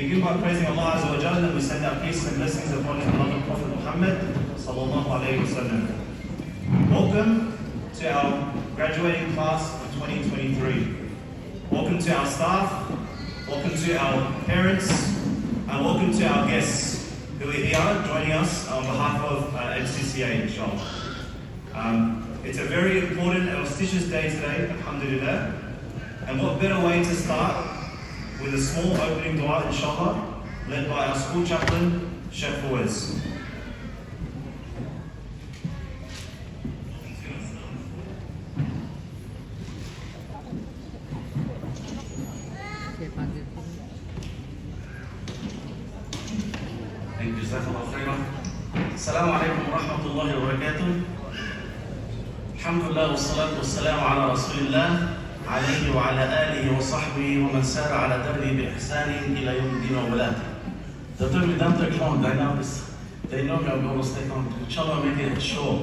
begin by praising Allah Azza wa Jalla, and we send our peace and blessings upon His beloved Prophet Muhammad sallallahu alayhi wa sallam. Welcome to our graduating class of 2023. Welcome to our staff, welcome to our parents, and welcome to our guests who are here joining us on behalf of MCCA, inshallah. It's a very important and auspicious day today, alhamdulillah. And what better way to start with a small opening dua, inshallah, led by our school chaplain, Sheikh Fahad. Thank you, Jazakallah khairan. Assalamu alaikum wa rahmatullahi wa barakatuh. Alhamdulillah wa salatu wa salamu ala rasulillah alayhi wa ala alihi wa sahbihi wa man sara ala darbi bi ihsanin ila yawm din wa wala. The term we don't take long, I know this. They know me, I'm going to stay long. Inshallah, make it short.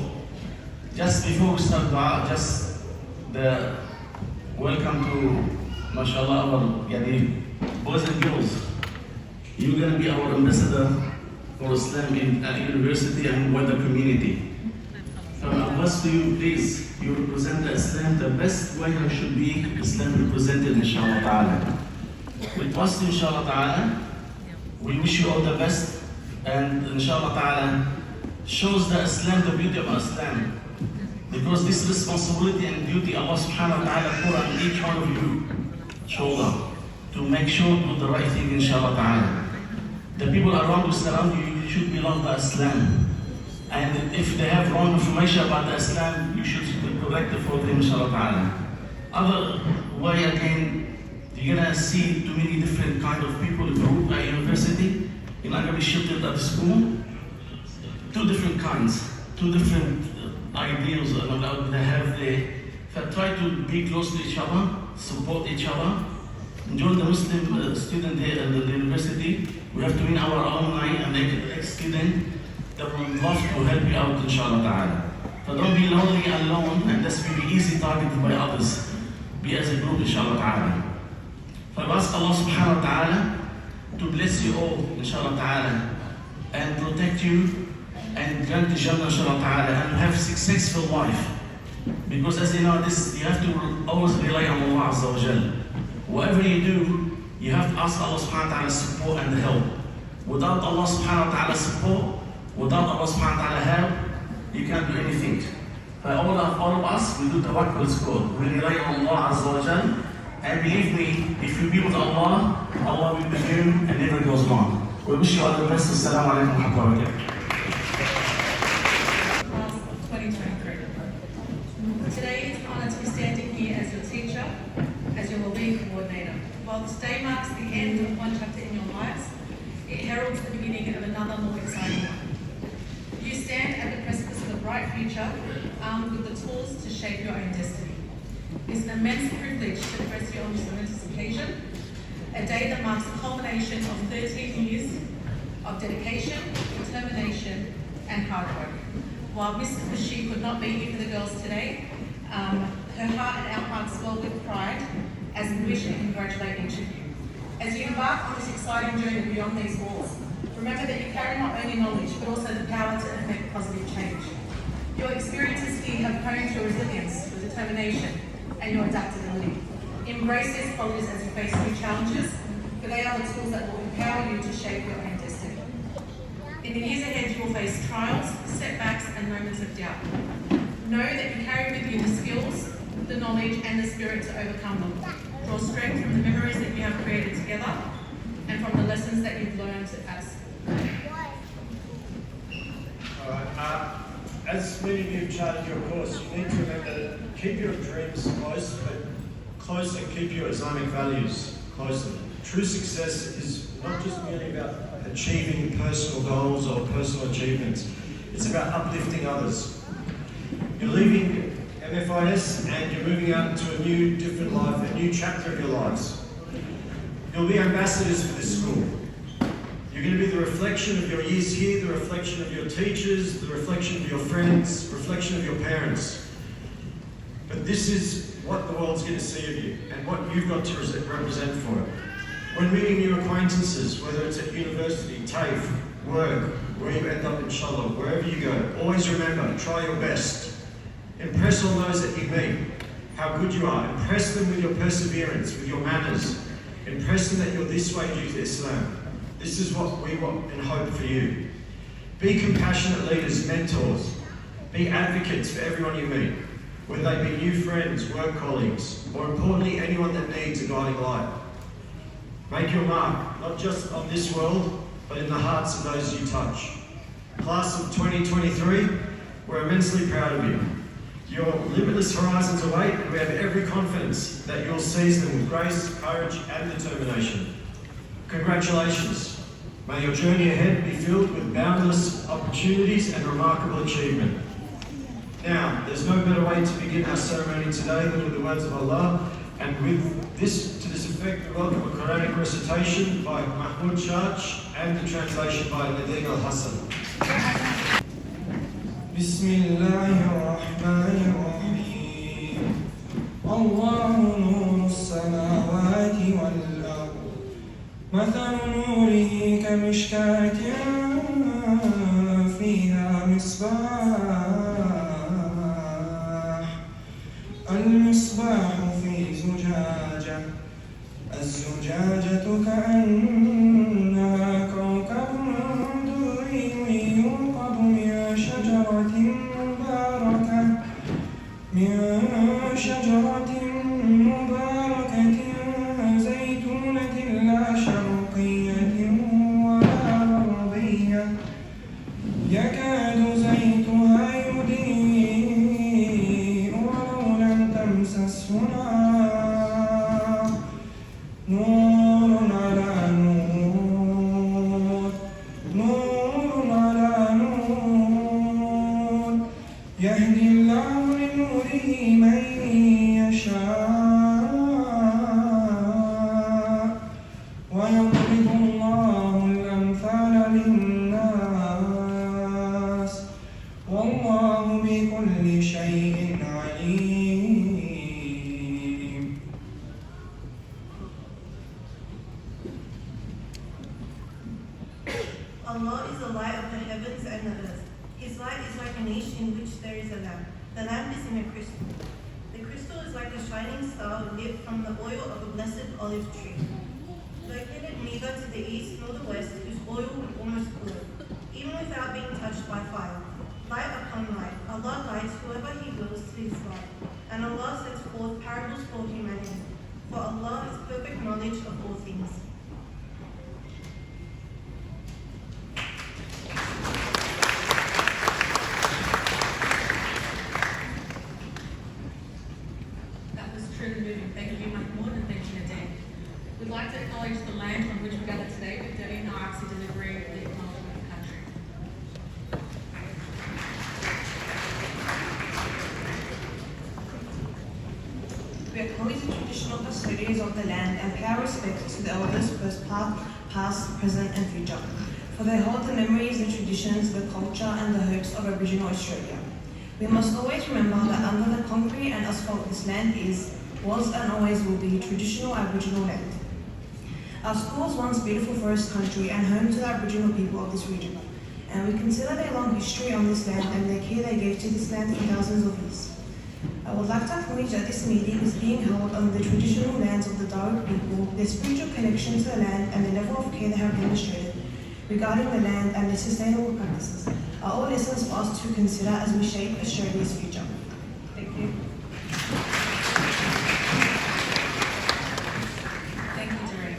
Just before we start dua, just the welcome to, mashallah, our boys and girls. You're going to be our ambassador for Islam in a university and with the community. From advice to you, please, you represent the Islam the best way how should be Islam represented, inshallah ta'ala. We trust you, inshallah ta'ala. We wish you all the best, and inshallah ta'ala shows the Islam the beauty of Islam. Because this responsibility and duty Allah subhanahu wa ta'ala put on each one of you shoulder to make sure to do the right thing, inshallah ta'ala. The people around you, surround you, should belong to Islam. And if they have wrong information about the Islam, you should correct it for them, inshallah ta'ala. Other way again, you're gonna see too many different kind of people group at university. You're not gonna be sheltered at the school. Two different kinds, two different ideals about they have there. Try to be close to each other, support each other. During the Muslim student here at the university, we have to win our alumni and ex-student that would love to help you out, inshallah ta'ala. So don't be lonely and alone, and this will be easy targeted by others. Be as a group, inshallah ta'ala. So I ask Allah subhanahu wa ta'ala to bless you all, inshallah ta'ala, and protect you, and grant the Jannah, inshallah ta'ala, and have a successful life. Because as you know, you have to always rely on Allah Azza wa Jal. Whatever you do, you have to ask Allah subhanahu wa ta'ala's support and help. Without Allah subhanahu wa ta'ala's support, without Allah subhanahu wa ta'ala's help, you can't do anything. For all of us, we do tawakkul, it's called. We rely on Allah Azza wa Jal. And believe me, if you be with Allah, Allah will be with you and never goes wrong. We wish you all the best. Assalamu alaikum wa rahmatullahi wa barakatuh. Today is an honor to be standing here as your teacher, as your well-being coordinator. While this day marks the end of one chapter in your lives, it heralds the beginning of another more exciting one. You stand at the precipice of a bright future, armed with the tools to shape your own destiny. It's an immense privilege to address you on this momentous occasion, a day that marks the culmination of 13 years of dedication, determination, and hard work. While Miss Kushi could not be here for the girls today, her heart and our hearts swell with pride as we wish and congratulate each of you. As you embark on this exciting journey beyond these walls, remember that you carry not only knowledge, but also the power to effect positive change. Your experiences here have honed your resilience, your determination, and your adaptability. Embrace these qualities as you face new challenges, for they are the tools that will empower you to shape your own destiny. In the years ahead, you will face trials, setbacks, and moments of doubt. Know that you carry with you the skills, the knowledge, and the spirit to overcome them. Draw strength from the memories that you have created together, and from the lessons that you've learned at school. As many of you have charted your course, you need to remember to keep your dreams close, but closer, keep your Islamic values closer. True success is not just merely about achieving personal goals or personal achievements. It's about uplifting others. You're leaving MFIS and you're moving out into a new, different life, a new chapter of your lives. You'll be ambassadors for this school. You're going to be the reflection of your years here, the reflection of your teachers, the reflection of your friends, reflection of your parents. But this is what the world's going to see of you and what you've got to represent for it. When meeting new acquaintances, whether it's at university, TAFE, work, where you end up inshallah, wherever you go, always remember, try your best. Impress on those that you meet how good you are. Impress them with your perseverance, with your manners. Impress them that you're this way due to Islam. This is what we want and hope for you. Be compassionate leaders, mentors. Be advocates for everyone you meet, whether they be new friends, work colleagues, or importantly, anyone that needs a guiding light. Make your mark, not just on this world, but in the hearts of those you touch. Class of 2023, we're immensely proud of you. Your limitless horizons await, and we have every confidence that you'll seize them with grace, courage, and determination. Congratulations. May your journey ahead be filled with boundless opportunities and remarkable achievement. Now, there's no better way to begin our ceremony today than with the words of Allah, and with this, to this effect, we welcome a Quranic recitation by Mahmoud Shaj and the translation by Nadine Al-Hassan. Bismillahirrahmanirrahim. Allahu nuru as-samawati wal-ard. Mathalu nurihi kamishkatin fiha misbah. المصباح في زجاجة الزجاجة كأنها كوكب دري يوقد من شجرة مباركة زيتونة لا شرقية ولا غربية يكاد زيتها يضيء ولو لم تمسسه نار نور على نور نور على نور يهدي الله لنوره من يشاء ويضرب الله الأمثال للناس والله بكل شيء عليم. Allah is the light of the heavens and the earth. His light is like a niche in which there is a lamp. The lamp is in a crystal. The crystal is like a shining star lit from the oil of a blessed olive tree. Located neither to the east nor the west, whose oil would almost glow, even without being touched by fire. Light upon light. Allah guides whoever He wills to His light. And Allah sets forth parables for humanity. For Allah has perfect knowledge of all things. That was truly moving. Thank you, Mahmoud, and thank you, Nadine. We'd like to acknowledge the land on which we gather today with Debbie and Arksy delivering the acknowledgement of the country. We acknowledge the traditional custodians of the land and pay our respects to the elders, both past, present, and future, for they hold the memories, the traditions, the culture, and the hopes of Aboriginal Australia. We must always remember that under the concrete and asphalt this land was, and always will be traditional Aboriginal land. Our school was once beautiful forest country and home to the Aboriginal people of this region, and we consider their long history on this land and the care they gave to this land for thousands of years. I would like to acknowledge that this meeting is being held on the traditional lands of the Darug people, their spiritual connection to the land and the level of care they have demonstrated regarding the land and their sustainable practices are all lessons for us to consider as we shape Australia's future. Thank you. Thank you, Doreen.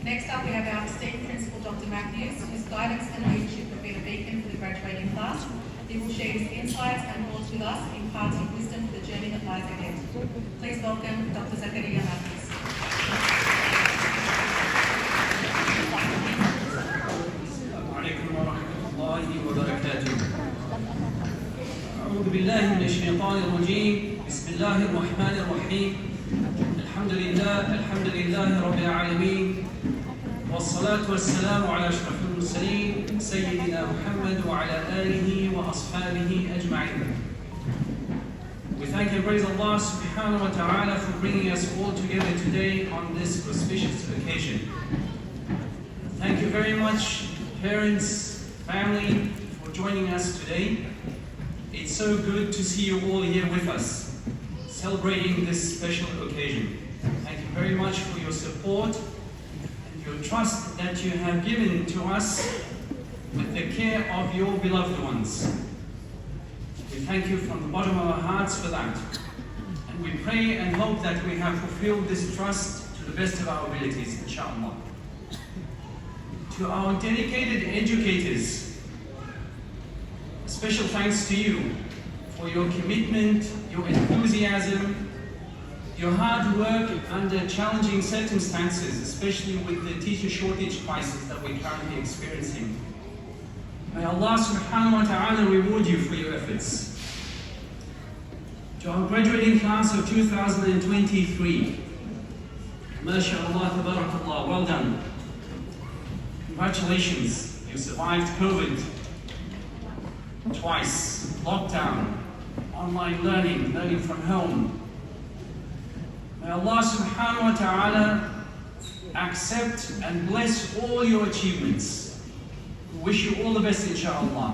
Next up, we have our esteemed Principal, Dr. Matthews, whose guidance and leadership have been a beacon for the graduating class. He will share his insights and thoughts with us, imparting wisdom for the journey that lies ahead. Please welcome Dr. Zakaria Matthews. أعوذ بالله من الشيطان الرجيم. بسم الله الرحمن الرحيم. الحمد لله رب العالمين، والصلاة والسلام على أشرف المرسلين سيدنا محمد وعلى آله وأصحابه أجمعين. We thank and praise Allah subhanahu wa ta'ala for bringing us all together today on this auspicious occasion. Thank you very much, parents, family, for joining us today. It's so good to see you all here with us, celebrating this special occasion. Thank you very much for your support and your trust that you have given to us with the care of your beloved ones. We thank you from the bottom of our hearts for that. And we pray and hope that we have fulfilled this trust to the best of our abilities, inshallah. To our dedicated educators, a special thanks to you for your commitment, your enthusiasm, your hard work under challenging circumstances, especially with the teacher shortage crisis that we're currently experiencing. May Allah subhanahu wa ta'ala reward you for your efforts. To our graduating class of 2023, MashaAllah, tabarakallah, well done. Congratulations, you survived COVID twice, lockdown, online learning from home. May Allah subhanahu wa ta'ala accept and bless all your achievements. We wish you all the best, inshallah.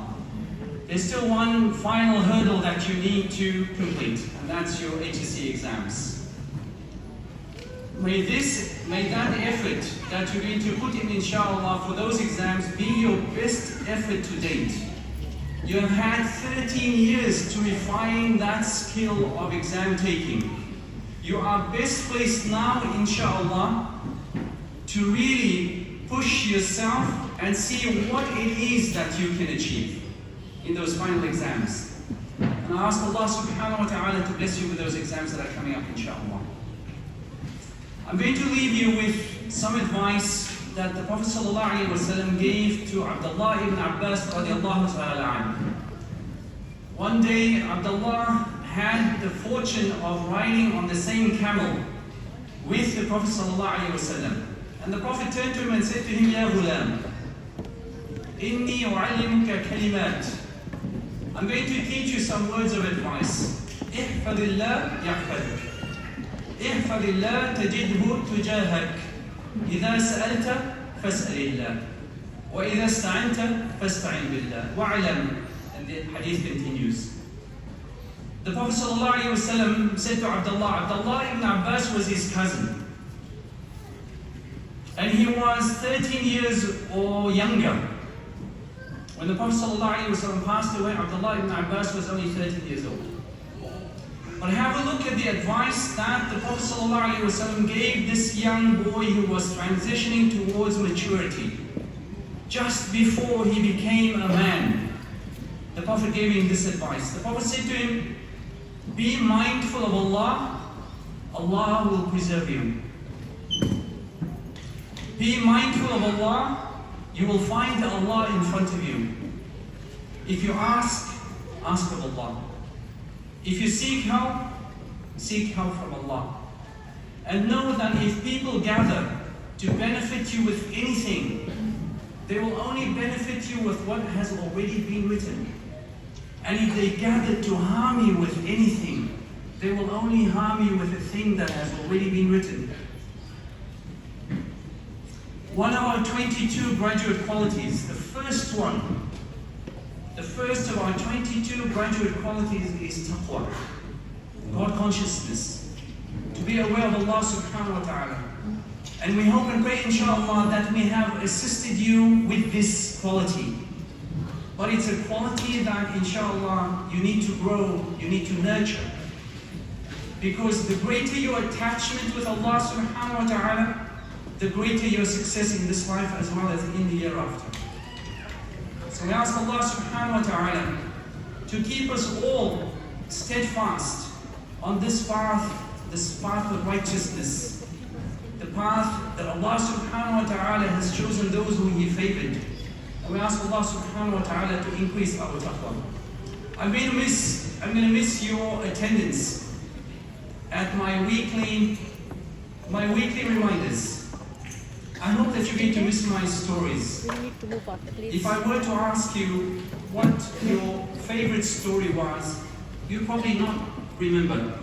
There's still one final hurdle that you need to complete, and that's your HSC exams. May that effort that you're going to put in, inshallah, for those exams be your best effort to date. You have had 13 years to refine that skill of exam taking. You are best placed now, inshallah, to really push yourself and see what it is that you can achieve in those final exams. And I ask Allah subhanahu wa ta'ala to bless you with those exams that are coming up, inshallah. I'm going to leave you with some advice that the Prophet ﷺ gave to Abdullah ibn Abbas radiallahu ta'ala anhu. One day, Abdullah had the fortune of riding on the same camel with the Prophet ﷺ. And the Prophet turned to him and said to him, Ya ghulam, inni u'allimuka kalimat. I'm going to teach you some words of advice. Ihfadillah yahfaduk. Ihfadillah tajidhu tujahak. إذا سألت فاسأل الله وإذا استعنت فاستعن بالله وعلم. And the hadith continues. The Prophet ﷺ said to Abdullah ibn Abbas was his cousin. And he was 13 years or younger. When the Prophet ﷺ passed away, Abdullah ibn Abbas was only 13 years old. But have a look at the advice that the Prophet ﷺ gave this young boy who was transitioning towards maturity. Just before he became a man, the Prophet gave him this advice. The Prophet said to him, be mindful of Allah, Allah will preserve you. Be mindful of Allah, you will find Allah in front of you. If you ask of Allah. If you seek help from Allah. And know that if people gather to benefit you with anything, they will only benefit you with what has already been written. And if they gather to harm you with anything, they will only harm you with a thing that has already been written. One of our 22 graduate qualities, the first of our 22 graduate qualities is taqwa, God consciousness, to be aware of Allah subhanahu wa ta'ala. And we hope and pray, inshallah, that we have assisted you with this quality. But it's a quality that, inshallah, you need to grow, you need to nurture. Because the greater your attachment with Allah subhanahu wa ta'ala, the greater your success in this life as well as in the hereafter. So we ask Allah subhanahu wa ta'ala to keep us all steadfast on this path of righteousness, the path that Allah subhanahu wa ta'ala has chosen those whom He favored. And we ask Allah subhanahu wa ta'ala to increase our taqwa. I'm going to miss your attendance at my weekly reminders. I hope that you're going to miss my stories. If I were to ask you what your favorite story was, you'd probably not remember.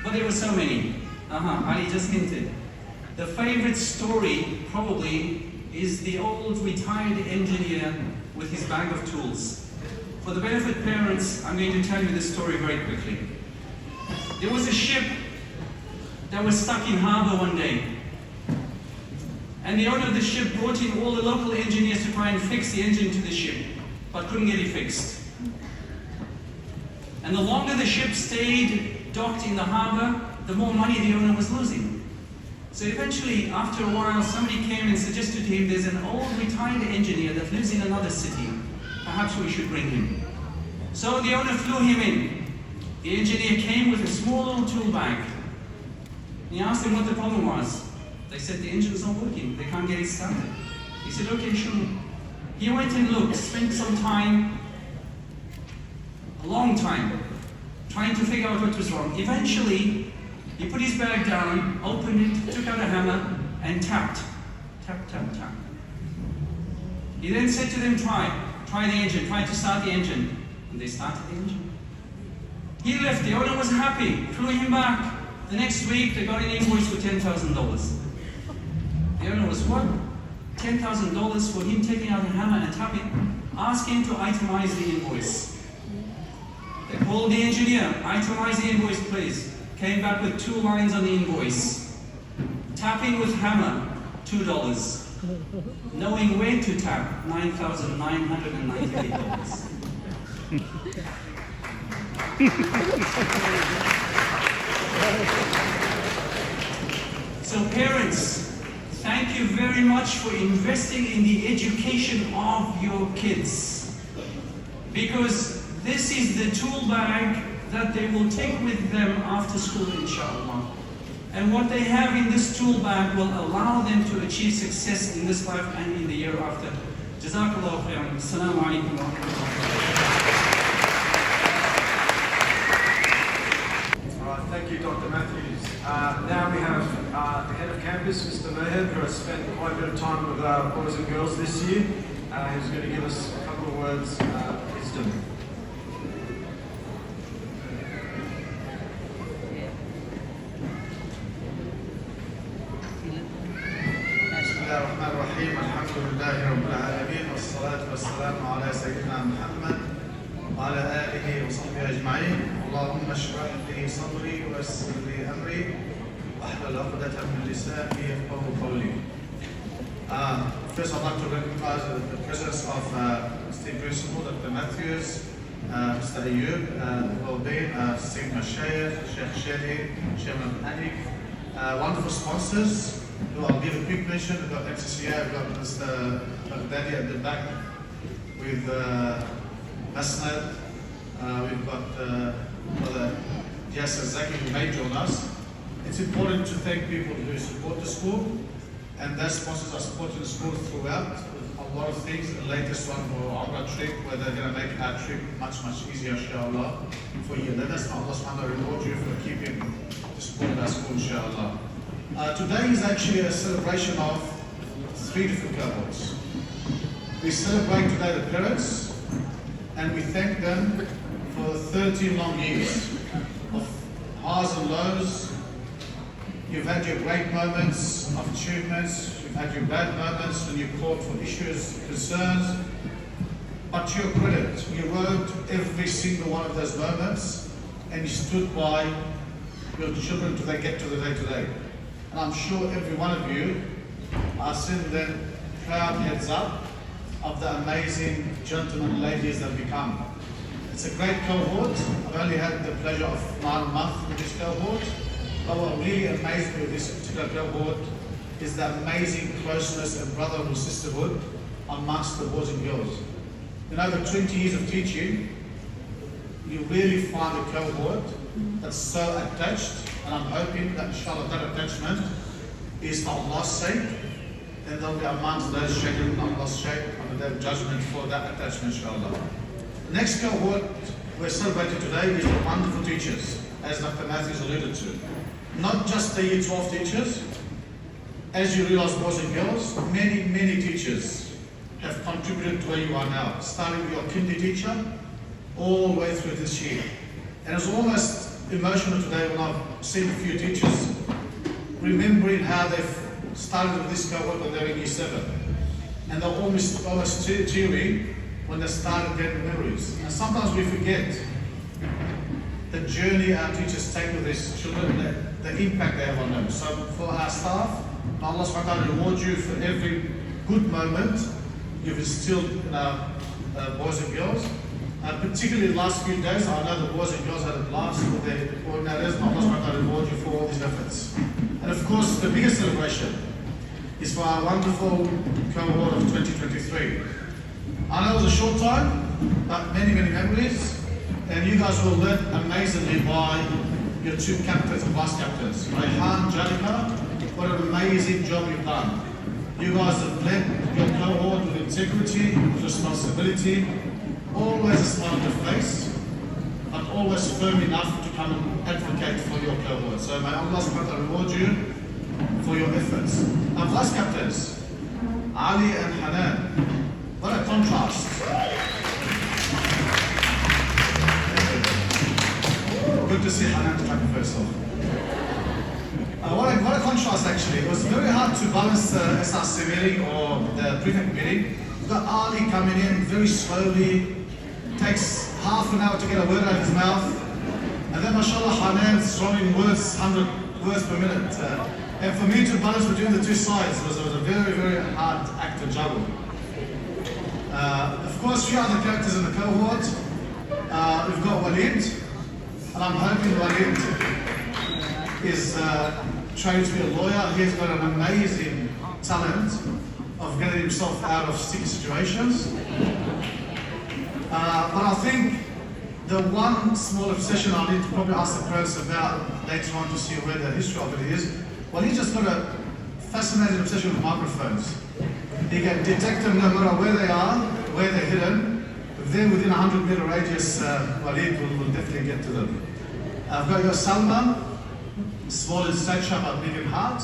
But there were so many. Ali just hinted. The favorite story probably is the old retired engineer with his bag of tools. For the benefit of parents, I'm going to tell you this story very quickly. There was a ship that was stuck in harbor one day. And the owner of the ship brought in all the local engineers to try and fix the engine to the ship, but couldn't get it fixed. And the longer the ship stayed docked in the harbor, the more money the owner was losing. So eventually, after a while, somebody came and suggested to him, there's an old retired engineer that lives in another city. Perhaps we should bring him. So the owner flew him in. The engineer came with a small little tool bag. He asked him what the problem was. They said the engine's not working, they can't get it started. He said, okay, sure. He went and looked, spent some time, a long time, trying to figure out what was wrong. Eventually, he put his bag down, opened it, took out a hammer, and tapped. Tap, tap, tap. He then said to them, try the engine, try to start the engine. And they started the engine. He left, the owner was happy, flew him back. The next week, they got an invoice for $10,000. The owner was what? $10,000 for him taking out a hammer and tapping. Ask him to itemize the invoice. They called the engineer, itemize the invoice please. Came back with 2 lines on the invoice. Tapping with hammer, $2. Knowing when to tap, $9,998. So parents, thank you very much for investing in the education of your kids. Because this is the tool bag that they will take with them after school, inshallah. And what they have in this tool bag will allow them to achieve success in this life and in the year after. Jazakallahu khairan. Assalamu alaikum wa rahmatullahi. Thank you, Dr. Matthews. Now we have the head of campus, Mr. Malek, who has spent quite a bit of time with boys and girls this year. Who's going to give us a couple of words of wisdom. Bismillahirrahmanirrahim. Alhamdulillahi Rabbil Alameen. Wassalatu wassalamu ala Sayyidina Muhammad wa ala alihi wa sahbihi ajma'in. اللهم اشرح لي صدري ويسر لي امري واحلل عقدة من لساني يفقهوا قولي. First, I'd like to recognize the presence of State Principal Dr. Matthews, Mr. Ayub, well-being, State Mashaykh, Sheikh Shadi, Sheikh Anik, wonderful sponsors who I'll give a quick mention. We've got MCCA, we've got Mr. Baghdadi at the back with Masnad, we've got Brother Yasser Zaki who may join us. It's important to thank people who support the school, and their sponsors are supporting the school throughout with a lot of things. The latest one for our trip, where they're going to make our trip much easier, inshallah, for you. Let us Allah subhanahu wa ta'ala reward you for keeping the support of our school, inshallah. Today is actually a celebration of 3 different cohorts. We celebrate today the parents, and we thank them for 13 long years of highs and lows. You've had your great moments of achievements, you've had your bad moments when you called for issues, concerns, but to your credit, you rode every single one of those moments and you stood by your children till they get to the day today. And I'm sure every one of you are sending them proud heads up of the amazing gentlemen and ladies they've become. It's a great cohort. I've only had the pleasure of 9 months with this cohort. But what really amazed me with this particular cohort is the amazing closeness and brotherhood, sisterhood amongst the boys and girls. In over 20 years of teaching, you really find a cohort that's so attached, and I'm hoping that inshallah that attachment is for Allah's sake, and they'll be amongst those shaken in Allah's shape on the day of judgment for that attachment, inshallah. The next cohort we're celebrating today is the wonderful teachers, as Dr. Matthews alluded to. Not just the Year 12 teachers. As you realize, boys and girls, many teachers have contributed to where you are now, starting with your kindy teacher all the way through this year. And it's almost emotional today when I've seen a few teachers remembering how they've started with this cohort when they were in year 7. And they're almost teary when they started getting memories. And sometimes we forget the journey our teachers take with these children, the impact they have on them. So for our staff, may Allah subhanahu wa ta'ala reward you for every good moment you've instilled in our boys and girls. Particularly the last few days, I know the boys and girls had a blast with their coordinators. May Allah subhanahu wa ta'ala reward you for all these efforts. And of course, the biggest celebration is for our wonderful cohort of 2023. I know it was a short time, but many, many memories. And you guys will learn amazingly by your 2 captains and vice captains. Rayhan, Jalika, what an amazing job you've done. You guys have led your cohort with integrity, with responsibility, always a smile on your face, but always firm enough to come and advocate for your cohort. So may Allah subhanahu wa ta'ala reward you for your efforts. Now, vice captains, Ali and Hanan, what a contrast. Good to see Hanan clapping first off. What a contrast actually. It was very hard to balance the SRC meeting or the prefect meeting. We've got Ali coming in very slowly, takes half an hour to get a word out of his mouth. And then mashallah Hanan's throwing words, 100 words per minute. And for me to balance between the 2 sides was a very, very hard act to juggle. Of course, a few other characters in the cohort. We've got Walid, and I'm hoping Walid is trained to be a lawyer. He's got an amazing talent of getting himself out of sticky situations. But I think the one small obsession I need to probably ask the parents about later on to see where the history of it is, well, he's just got a fascinating obsession with microphones. He can detect them no matter where they are, where they're hidden. Then within a 100-meter radius, Walid will definitely get to them. I've got your Salman, small in stature but big in heart.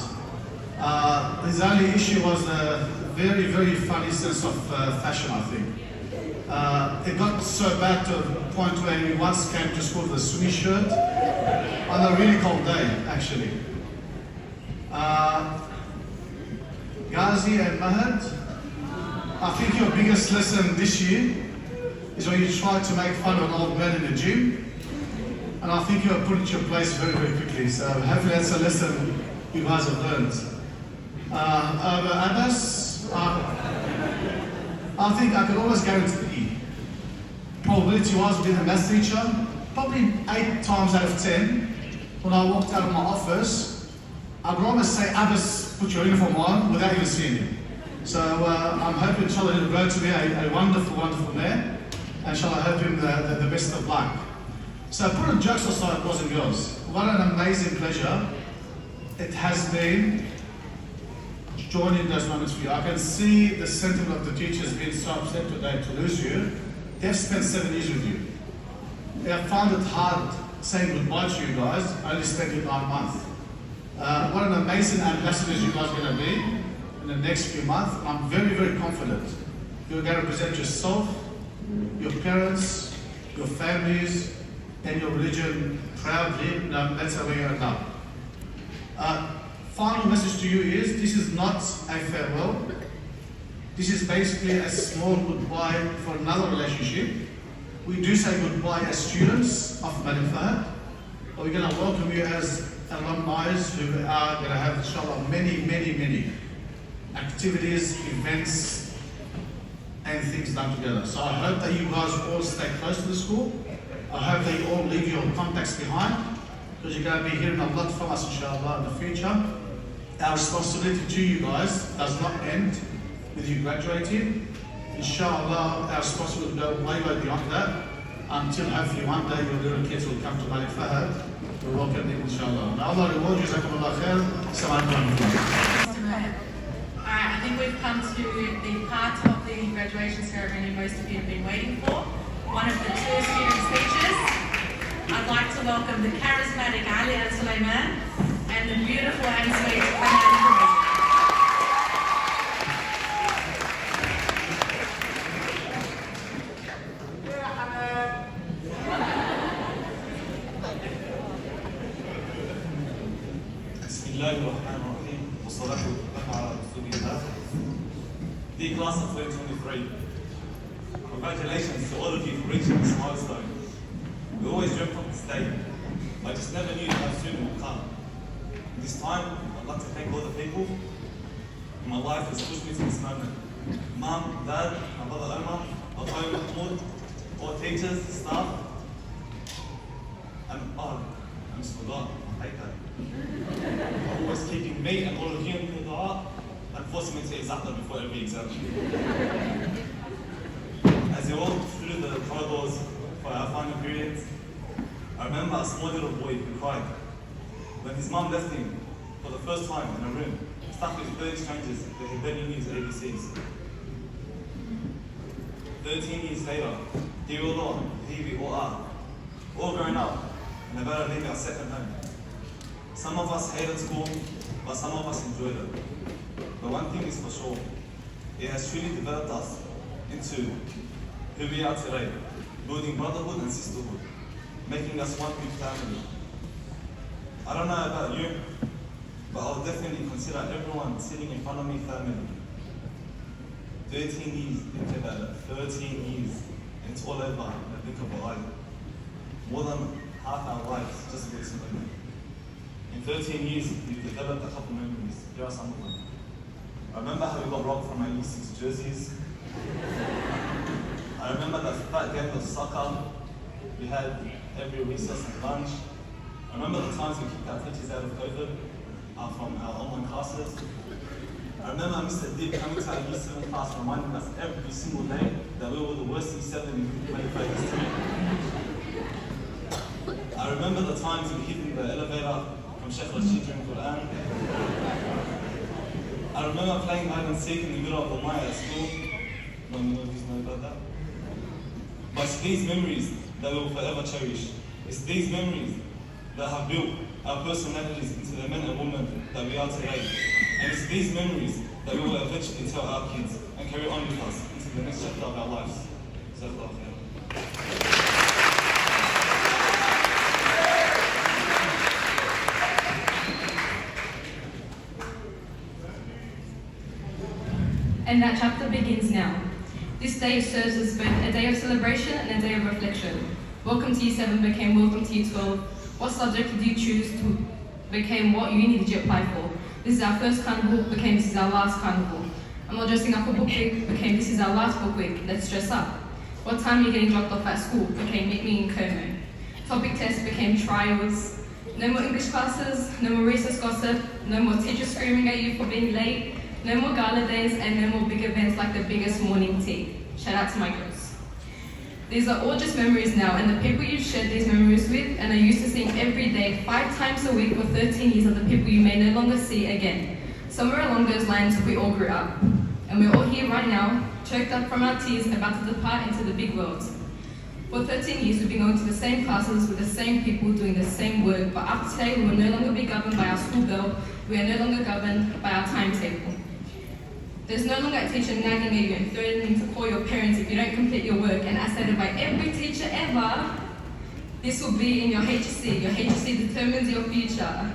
His only issue was a very, very funny sense of fashion, I think. It got so bad to the point where he once came to school with a Sunni shirt on a really cold day, actually. Ghazi and Mahad, I think your biggest lesson this year is when you tried to make fun of an old man in the gym. And I think you were put into your place very, very quickly. So hopefully that's a lesson you guys have learned. Abbas, I think I could always guarantee, probability-wise, being a maths teacher, probably 8 times out of 10, when I walked out of my office, I could almost say, Abbas, put your uniform on, without even seeing him. So I'm hoping, inshallah, he'll grow to be a wonderful, wonderful man. And inshallah, I hope him the best of luck. So put on jokes aside, boys and girls, what an amazing pleasure it has been joining those moments for you. I can see the sentiment of the teachers being so upset today to lose you. They've spent 7 years with you. They have found it hard saying goodbye to you guys, only spending 9 months. What an amazing ambassadors you guys are going to be in the next few months. I'm very, very confident you're going to present yourself, your parents, your families, and your religion proudly, no matter where you're at. Final message to you is, this is not a farewell. This is basically a small goodbye for another relationship. We do say goodbye as students of Malek Fahad, but we're going to welcome you as alumni who are going to have, inshallah, many, many, many activities, events, and things done together. So I hope that you guys all stay close to the school. I hope that you all leave your contacts behind, because you're going to be hearing a lot from us, inshallah, in the future. Our responsibility to you guys does not end with you graduating. Inshallah, our responsibility will go way, way beyond that, until hopefully one day your little kids will come to Malek Fahad. We'll welcome them, inshallah. May Allah reward you, jazakumullah khair. Assalamu alaikum. I think we've come to the part of the graduation ceremony most of you have been waiting for. One of the 2 student speeches. I'd like to welcome the charismatic Ali and Sulaiman and the beautiful and sweet Fahad. Dear class of 2023, congratulations to all of you for reaching this milestone. We always dreamt of this day, but I just never knew how soon it would come. This time, I'd like to thank all the people in my life that's pushed me to this moment. Mum, Dad, my brother Omar, my friend Mahmoud, all teachers, staff, and I just forgot, I hate that. For always keeping me and all of you in the dua and forcing me to exam before every exam. As you walk through the corridors for our final periods, I remember a small little boy who cried when his mum left him for the first time in a room, stuck with 30 strangers that he barely knew his ABCs. 13 years later, here we all are, here we all are, all grown up and about to leave our second home. Some of us hated school, but some of us enjoyed it. But one thing is for sure, it has truly developed us into who we are today, building brotherhood and sisterhood, making us one big family. I don't know about you, but I'll definitely consider everyone sitting in front of me family. 13 years, think about it, 13 years, and it's all over in a blink of an eye. More than half our lives just for this moment. In 13 years, we've developed a couple memories. Here are some of them. I remember how we got robbed from our U6 jerseys. I remember that fat game of soccer we had every recess and lunch. I remember the times we kicked our teachers out of COVID from our online classes. I remember Mr. Dib coming to our U7 class reminding us every single day that we were the worst U7 in 25 history. I remember the times we hid in the elevator from Sheikh Rashid during Quran. I remember playing hide and seek in the middle of the night at school. No one knows about that. But it's these memories that we will forever cherish. It's these memories that have built our personalities into the men and women that we are today. And it's these memories that we will eventually tell our kids and carry on with us into the next chapter of our lives. Jazakallah khair. And that chapter begins now. This day serves as both a day of celebration and a day of reflection. Welcome to Year 7 became Welcome to Year 12. What subject did you choose to became what uni did you apply for? This is our first carnival, became this is our last carnival. I'm not dressing up for book week, became this is our last book week, let's dress up. What time are you getting dropped off at school, became meet me in Como. Topic test became trials. No more English classes, no more recess gossip, no more teachers screaming at you for being late, no more gala days, and no more big events like the biggest morning tea. Shout out to my girls. These are all just memories now, and the people you've shared these memories with and are used to seeing every day, 5 times a week for 13 years, are the people you may no longer see again. Somewhere along those lines, we all grew up. And we're all here right now, choked up from our tears, about to depart into the big world. For 13 years, we've been going to the same classes with the same people doing the same work, but after today, we will no longer be governed by our school bell, we are no longer governed by our timetable. There's no longer a teacher nagging at you and threatening to call your parents if you don't complete your work, and as stated by every teacher ever, this will be in your HSC. Your HSC determines your future.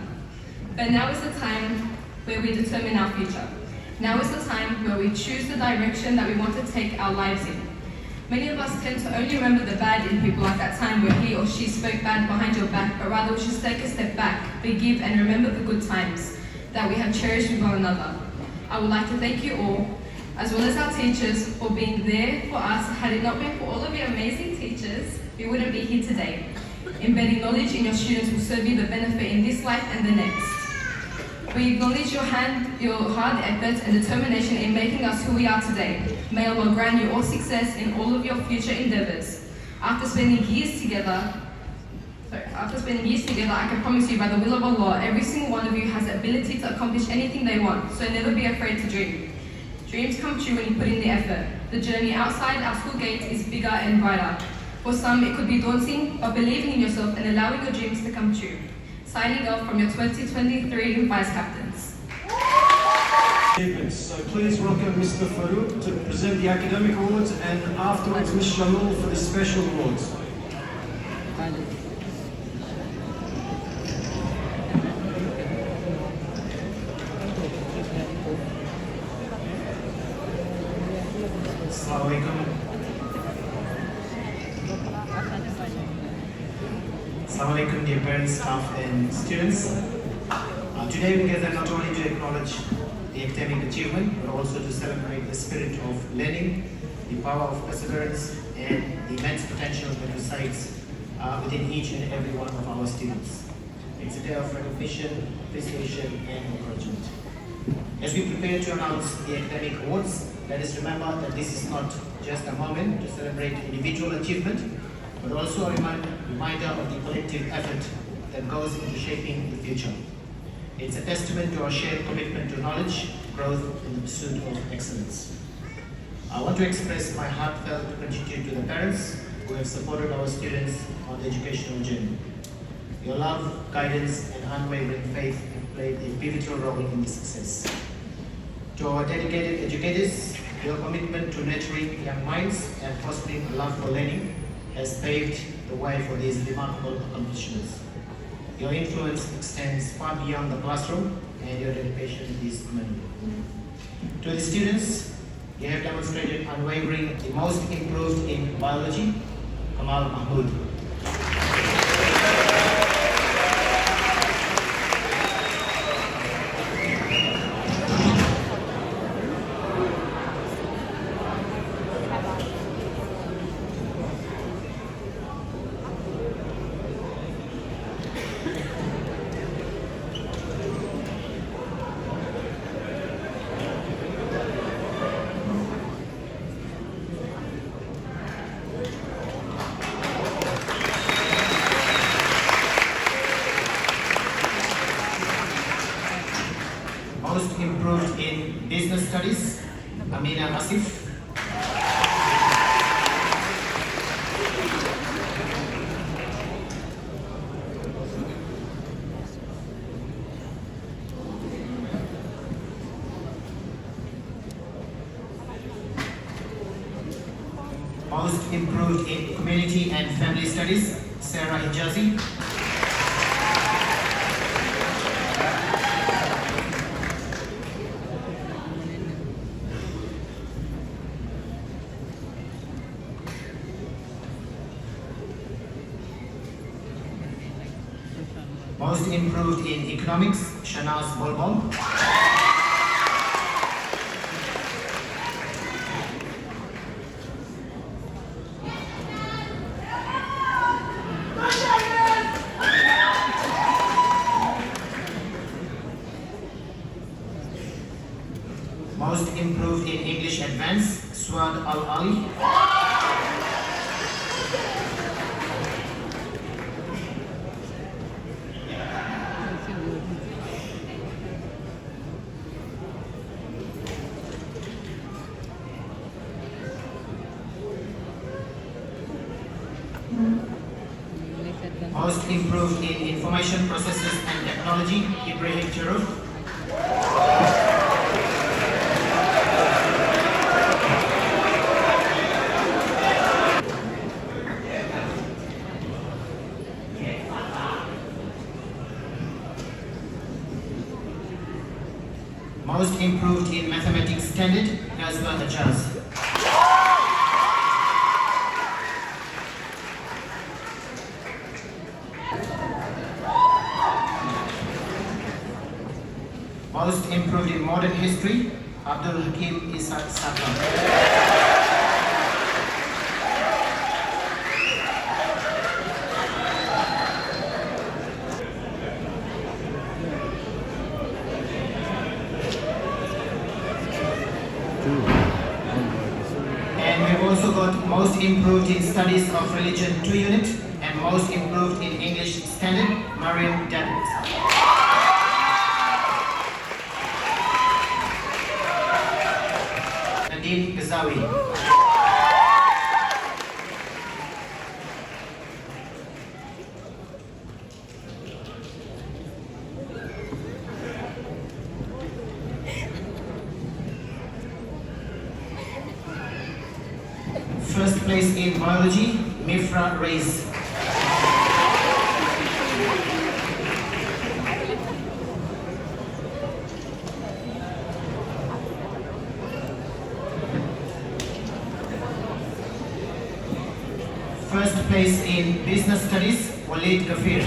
But now is the time where we determine our future. Now is the time where we choose the direction that we want to take our lives in. Many of us tend to only remember the bad in people, like that time where he or she spoke bad behind your back, but rather we should take a step back, forgive, and remember the good times that we have cherished with one another. I would like to thank you all, as well as our teachers, for being there for us. Had it not been for all of your amazing teachers, we wouldn't be here today. Embedding knowledge in your students will serve you the benefit in this life and the next. We acknowledge your hard efforts and determination in making us who we are today. May Allah grant you all success in all of your future endeavors. After spending years together, I can promise you by the will of Allah, every single one of you has the ability to accomplish anything they want, so never be afraid to dream. Dreams come true when you put in the effort. The journey outside our school gates is bigger and brighter. For some, it could be daunting, but believing in yourself and allowing your dreams to come true. Signing off from your 2023 Vice Captains. So please welcome Mr. Farouk to present the academic awards, and afterwards Ms. Shamul for the special awards. Assalamu alaikum. Assalamu alaikum, dear parents, staff, and students. Today we gather not only to acknowledge the academic achievement, but also to celebrate the spirit of learning, the power of perseverance, and the immense potential that resides within each and every one of our students. It's a day of recognition, appreciation, and encouragement. As we prepare to announce the academic awards, let us remember that this is not just a moment to celebrate individual achievement, but also a reminder of the collective effort that goes into shaping the future. It's a testament to our shared commitment to knowledge, growth, and the pursuit of excellence. I want to express my heartfelt gratitude to the parents who have supported our students on the educational journey. Your love, guidance, and unwavering faith have played a pivotal role in this success. To our dedicated educators, your commitment to nurturing young minds and fostering a love for learning has paved the way for these remarkable accomplishments. Your influence extends far beyond the classroom, and your dedication is commendable. To the students, you have demonstrated unwavering, the most improved in biology, Kamal Mahmood. Most improved in business studies, Amina Asif. Most improved in community and family studies, Sarah Hijazi. Most improved in economics, Shanaz Bolbol. Most improved in English Advanced, Swad Al-Ali. Most improved in information processes and technology, Ibrahim Cheruf. Most improved in mathematics standard, Nazwa Najaz. Most improved in modern history, Abdul Hakim Isaac Sabra. And we've also got most improved in studies of religion 2 unit and most improved in English standard, Mariam David. Nadine Gazawi. First place in biology, Mifra Reis. first place in business studies, Walid Gafir.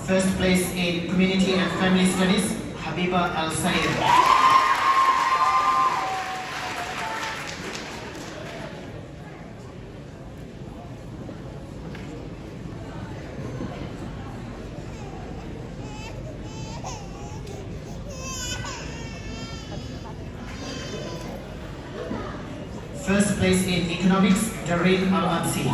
First place in Community and Family Studies, Habiba Al Sayed. First place in Economics, Dareen Al-Absi.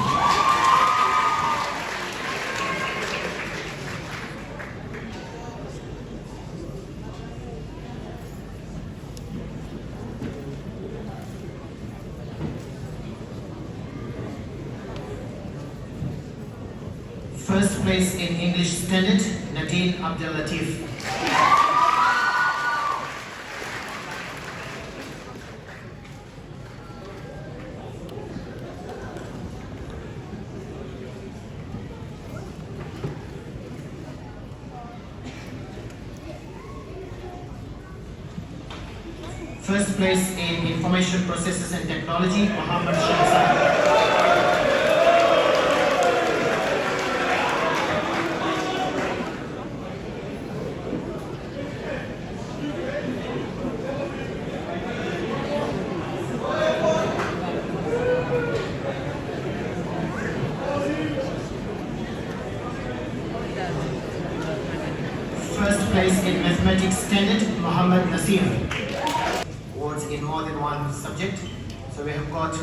First place in English Standard, Nadine Abdel Latif. First place in Information Processes and Technology, Muhammad Shamsa. First place in Mathematics Standard, Muhammad Nasir. Awards in more than one subject. So we have got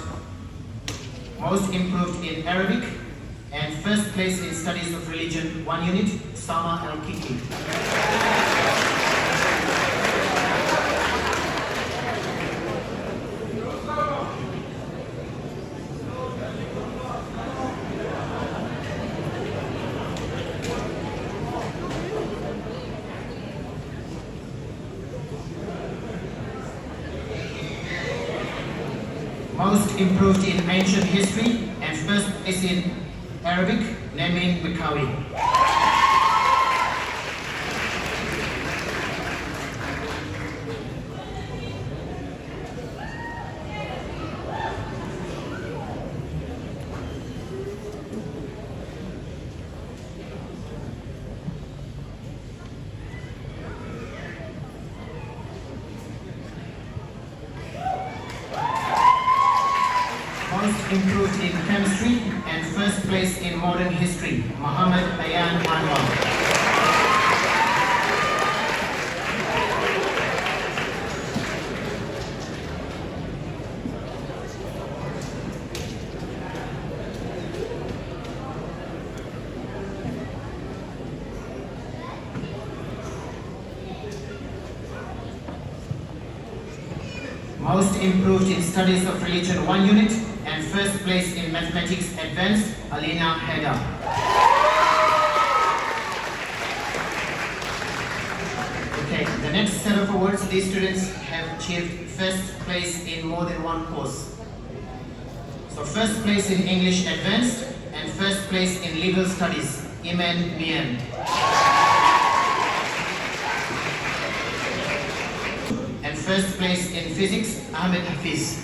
most improved in Arabic and first place in Studies of Religion, 1 unit, Sama Al-Kiki. Most improved in ancient history and first place in Arabic, Nemin Mikawi. Most improved in chemistry and first place in modern history, Muhammad Bayan Anwar. Most improved in Studies of Religion, 1 unit and first place in Mathematics Advanced, Alina Heda. Okay, the next set of awards, these students have achieved first place in more than one course. So first place in English Advanced and first place in Legal Studies, Iman Mian. And first place in Physics, Ahmed Hafiz.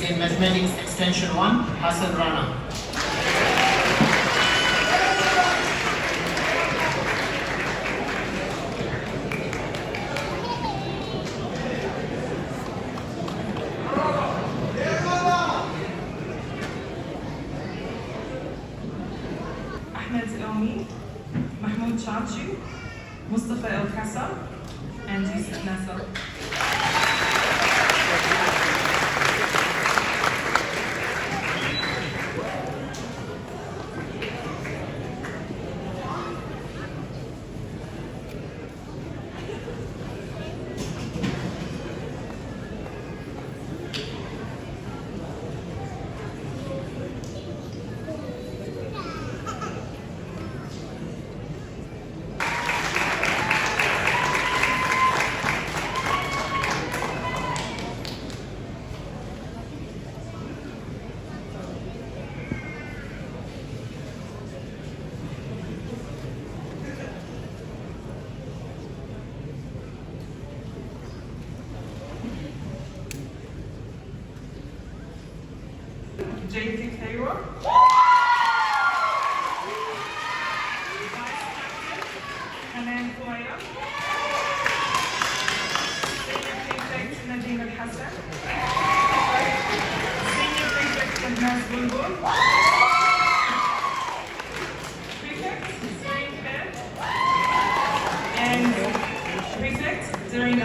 In Mathematics Extension 1, Hassan Rana. Ahmed Elmi, Mahmoud Chachi, Mustafa El Kassa, and Yusuf Nasser.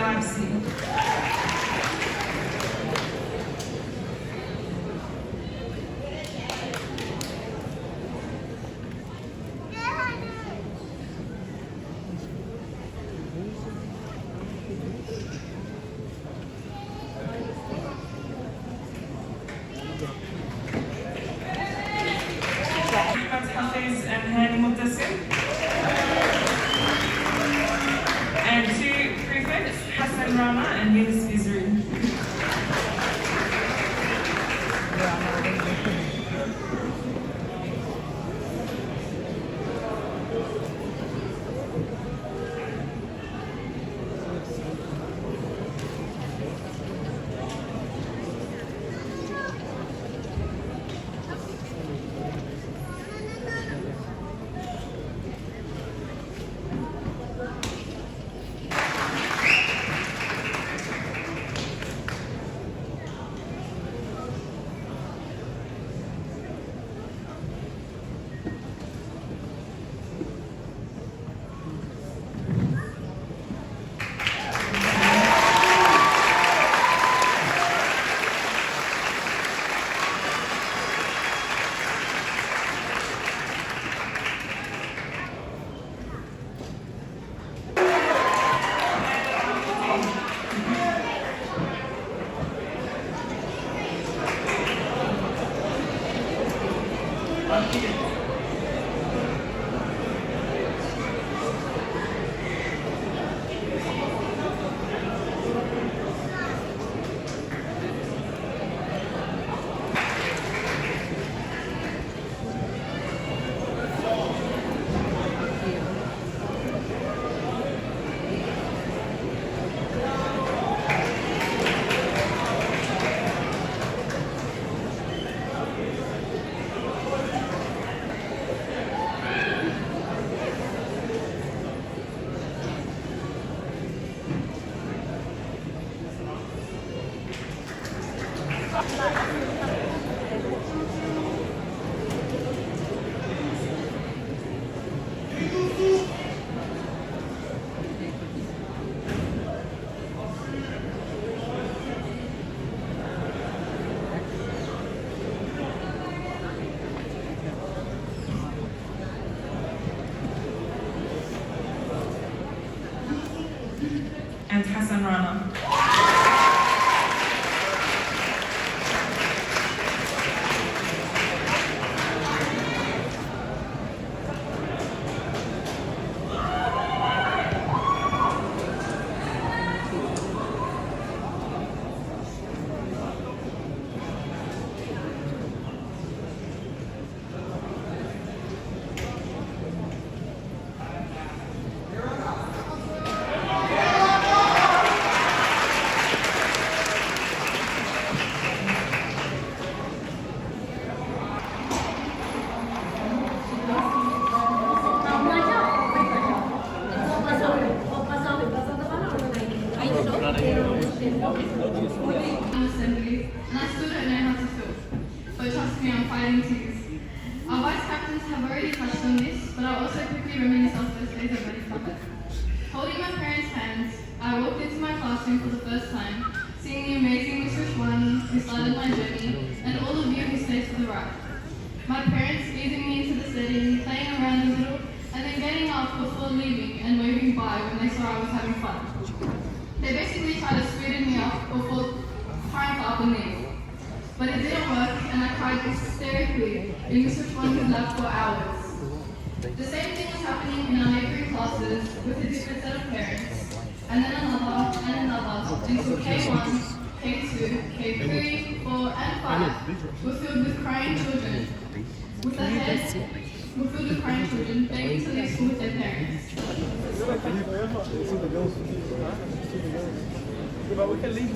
IFC. Hafiz and Hani Muttasim. And two prefects, Hassan Rana and Yunus Bizri. And Hassan Rana. Assembly, and I still don't know how to feel. But trust me, I'm fighting tears. Our vice captains have already touched on this, but I'll also quickly reminisce of those days of Ready Fahad. Holding my parents' hands, I walked into my classroom for the first time, seeing the amazing Miss Rishwan who started my journey, and all of you who stayed for the ride. My parents easing me into the setting, playing around a little, and then getting up before leaving and waving bye when they saw I was having fun. They basically tried to sweeten me up before trying to up and leave. But it didn't work, and I cried hysterically in Miss Rishwan's lap for hours. The same thing was happening in our neighboring classes with a different set of parents, and then another and another, until K1, K2, K3, 4, and 5 were filled with crying children, with their heads were filled with crying children begging to leave school with their parents. But we can leave.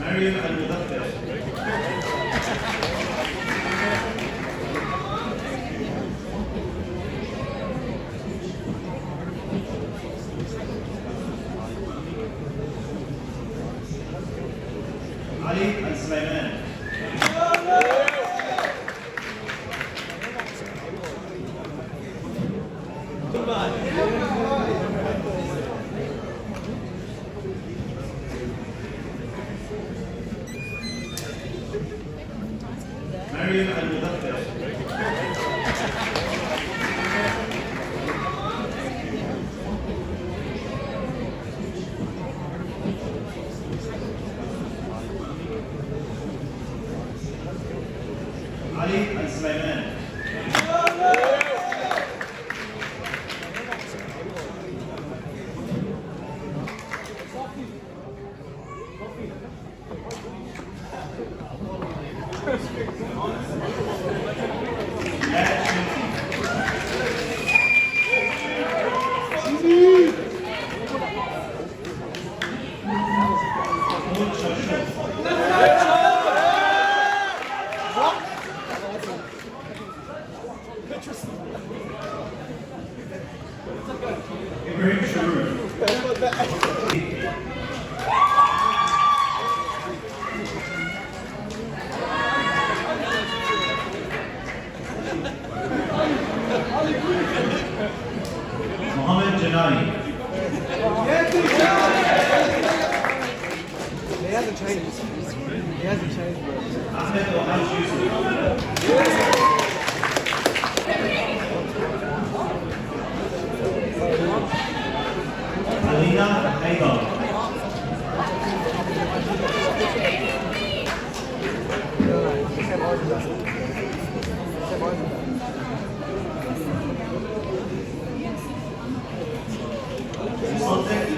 مريم المدبر. علي السليمان. مريم المدبر. علي السليمان. Ibrahim Sharur. Mohammed Janani. He hasn't changed. He hasn't changed, bro. Ahmed Ohaj Yusuf. Alina Haydar. Saltek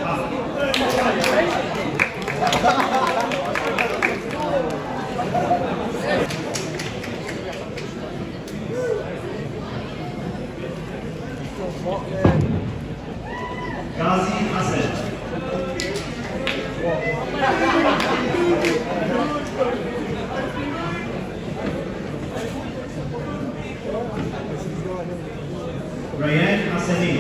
Gazi Hassan. Ryan Hassani.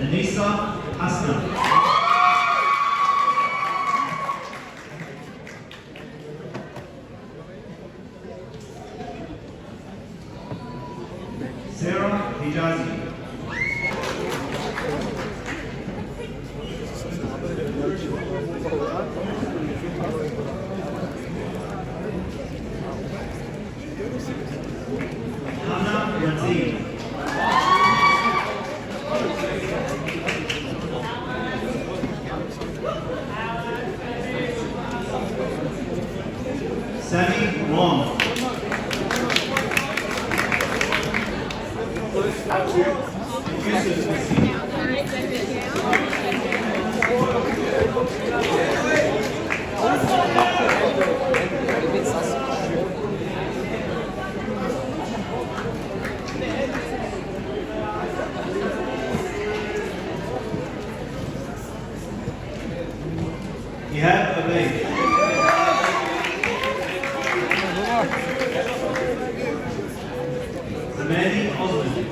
Anissa Hasna. Sarah Hijazi. Hannah Razee. Sammy Wong. Ihab Abay. Amani Osman.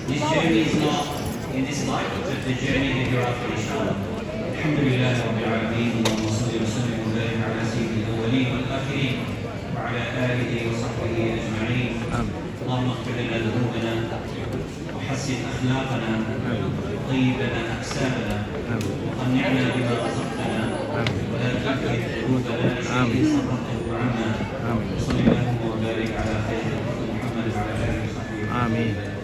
This journey is not in this life, but the journey that you're after, inshallah. Alhamdulillah Rabbil Alameen, Allahumma salli wa sallim wa barik ala sayyidil awwalin wal akhirin wa ala alihi wa sahbihi ajma'in. اللهم اغفر لنا ذنوبنا وحسن اخلاقنا وطيب لنا اجسامنا وقنعنا بما رزقتنا ولا تكلف قلوبنا لشيء صرفته عنا وصل اللهم وبارك على خير محمد وعلى اله وصحبه. آمين.